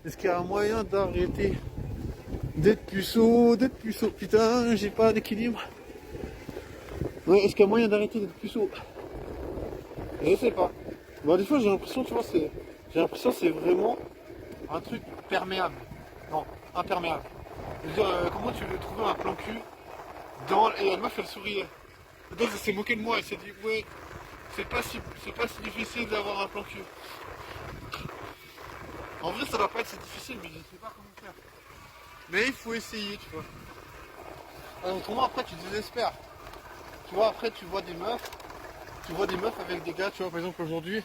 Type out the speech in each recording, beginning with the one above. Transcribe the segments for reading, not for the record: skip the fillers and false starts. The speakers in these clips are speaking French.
Est-ce qu'il y a un moyen d'arrêter d'être puceau, putain, j'ai pas d'équilibre. Ouais, est-ce qu'il y a moyen d'arrêter d'être puceau? Je sais pas. Bon, des fois j'ai l'impression, tu vois, j'ai l'impression que c'est vraiment un truc perméable. Non, imperméable. Je veux dire, comment tu veux trouver un plan cul dans... Et la meuf elle souriait. Donc elle s'est moquée de moi, elle s'est dit, ouais, c'est pas si difficile d'avoir un plan cul. En vrai ça doit pas être si difficile, mais je sais pas comment faire. Mais il faut essayer, tu vois. Alors, autrement après tu désespères. Tu vois, après tu vois des meufs avec des gars, tu vois, par exemple aujourd'hui.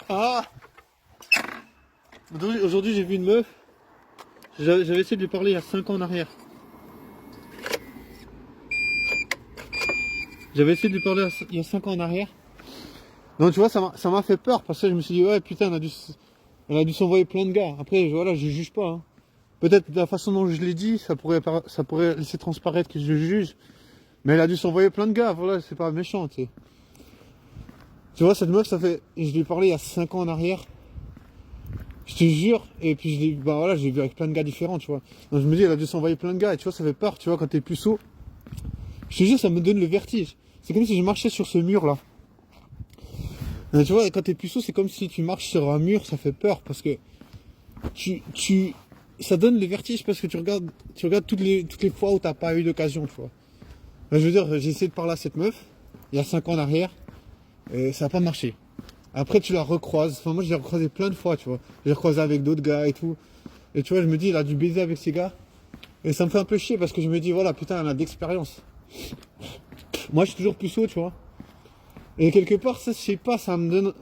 Ah, aujourd'hui j'ai vu une meuf, j'avais essayé de lui parler il y a 5 ans en arrière. J'avais essayé de lui parler il y a 5 ans en arrière. Donc tu vois, ça m'a fait peur parce que je me suis dit, ouais putain, elle a dû s'envoyer plein de gars. Après, voilà, je juge pas. Hein. Peut-être de la façon dont je l'ai dit, ça pourrait laisser transparaître que je juge. Mais elle a dû s'envoyer plein de gars, voilà, c'est pas méchant, tu sais. Tu vois, cette meuf, je lui ai parlé il y a 5 ans en arrière. Je te jure, et puis je l'ai vu avec plein de gars différents, tu vois. Donc je me dis, elle a dû s'envoyer plein de gars, et tu vois, ça fait peur, tu vois, quand t'es puceau. Je te jure, ça me donne le vertige. C'est comme si je marchais sur ce mur-là. Tu vois, quand t'es puceau, c'est comme si tu marches sur un mur, ça fait peur, parce que ça donne le vertige, parce que tu regardes toutes les fois où t'as pas eu d'occasion, tu vois. Je veux dire, j'ai essayé de parler à cette meuf, il y a 5 ans en arrière, et ça n'a pas marché. Après, tu la recroises. Enfin, moi, je l'ai recroisé plein de fois, tu vois. Je l'ai recroisé avec d'autres gars et tout. Et tu vois, je me dis, il a dû baiser avec ces gars. Et ça me fait un peu chier parce que je me dis, voilà, putain, elle a d'expérience. Moi, je suis toujours puceau, tu vois. Et quelque part, ça, je sais pas, ça me donne...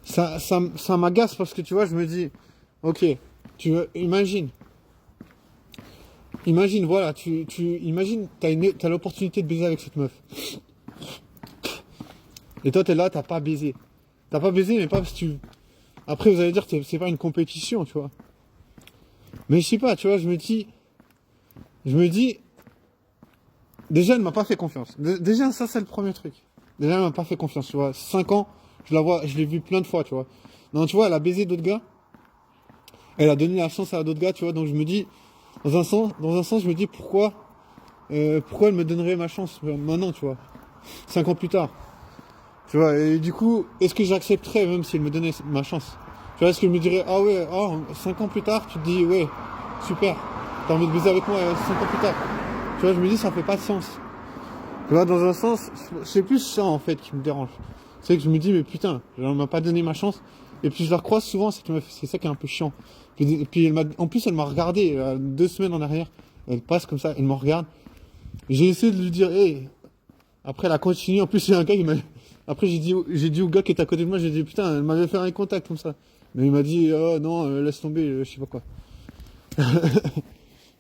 Ça m'agace parce que, tu vois, je me dis, ok, imagine, voilà, imagine, t'as l'opportunité de baiser avec cette meuf. Et toi, t'es là, t'as pas baisé. T'as pas baisé, mais pas parce que Après, vous allez dire que c'est pas une compétition, tu vois. Mais je sais pas, tu vois, je me dis, déjà, elle m'a pas fait confiance. Déjà, ça, c'est le premier truc. Déjà, elle m'a pas fait confiance, tu vois. 5 ans, je l'ai vu plein de fois, tu vois. Donc, tu vois, elle a baisé d'autres gars. Elle a donné la chance à d'autres gars, tu vois. Donc, je me dis, dans un sens, je me dis, pourquoi elle me donnerait ma chance maintenant, tu vois. 5 ans plus tard. Tu vois, et du coup, est-ce que j'accepterais même si elle me donnait ma chance? Tu vois, est-ce que je me dirais, ah ouais, 5 ans plus tard, tu te dis, ouais, super, t'as envie de baiser avec moi 5 ans plus tard. Tu vois, je me dis, ça fait pas de sens. Tu vois, dans un sens, c'est plus ça en fait qui me dérange. C'est que je me dis, mais putain, elle m'a pas donné ma chance. Et puis je la recroise souvent, c'est ça qui est un peu chiant. Puis en plus, elle m'a regardé 2 semaines en arrière. Elle passe comme ça, elle me regarde. J'ai essayé de lui dire, hey. Après, elle a continué. En plus, il y a un gars qui m'a. Après, j'ai dit au gars qui était à côté de moi, j'ai dit, putain, elle m'avait fait un contact comme ça. Mais il m'a dit, oh non, laisse tomber, je sais pas quoi.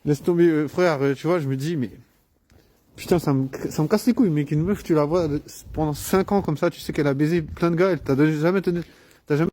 Laisse tomber, frère, tu vois, je me dis, mais. Putain, ça me casse les couilles, mais qu'une meuf, tu la vois pendant 5 ans comme ça, tu sais qu'elle a baisé plein de gars, elle t'a jamais donné. T'as jamais